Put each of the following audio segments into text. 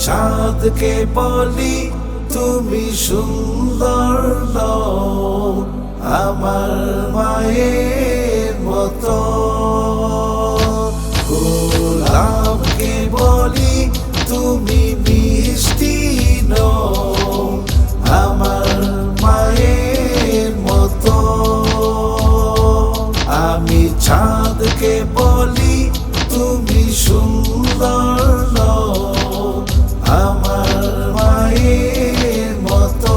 চাঁদকে বলি তুমি সুন্দর নও আমার মায়ের মতো, গোলাপকে বলি তুমি মিষ্টি নও আমার মায়ের মতো। আমি চাঁদকে বলি তুমি সুন্দর নও আমার মায়ের মতো,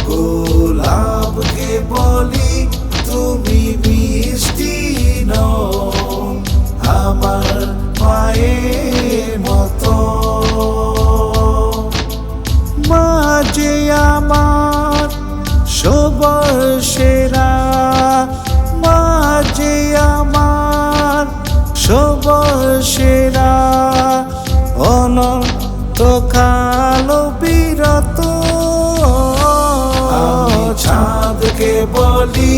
গোলাপকে বলি তুমি মিষ্টি নও আমার মায়ের মতো। মা যে আমার সবার সেরা, মা যে আমার সবার সেরা, অনন্তকাল বিরত। আমি চাঁদকে বলি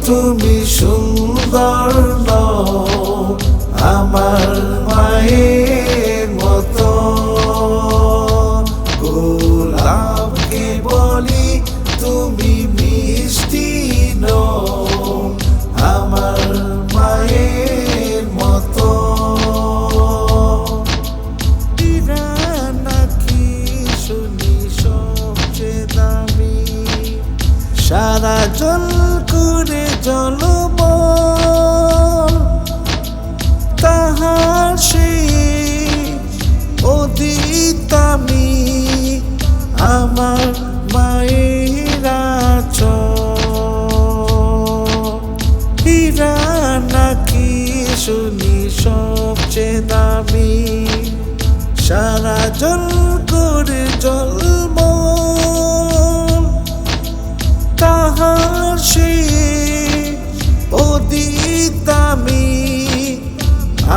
তুমি সুন্দর নও আমার মায়ের মতো, গোলাপকে বলি তুমি মিষ্টি নও আমার মায়ের মতো। সারা জল করে জলবল তাহার সেই অতীত আমি আমার মায়ের হীরা নাকি শুনি সবচেয়ে দামি, সারা জল করে জলবল তাহার সেই অতীত আমি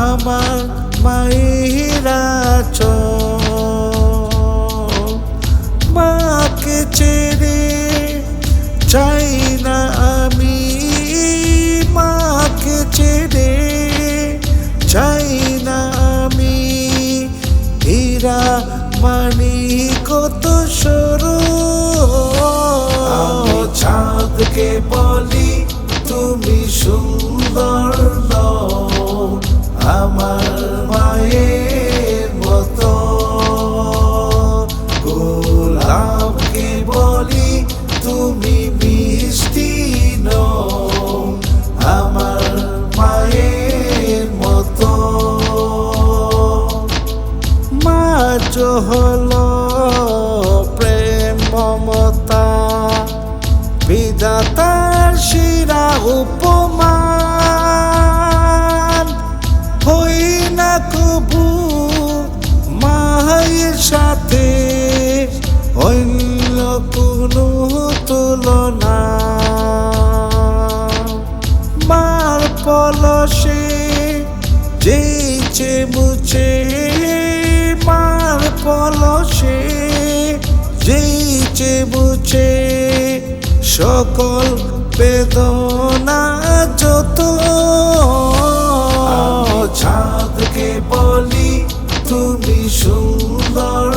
আমার মায়ের মাকে ছেড়ে চাই না আমি, মাকে ছেড়ে চাই না আমি, হীরা মানি কত সরু। চাঁদকে বলি তুমি সুন্দর নও আমার মায়ের মতো, গোলাপকে বলি তুমি মিষ্টি নও আমার মায়ের মতো। মা হলো প্রেম মমতা বিধাতার শিরা উপমান, হই না কবু মায়ের সাথে অন্য কোনো তুলনা। মার পলশে যেইছে মুছে, মার পলশে যেইছে মুছে সকল বেদনা যত। চাঁদকে বলি তুমি সুন্দর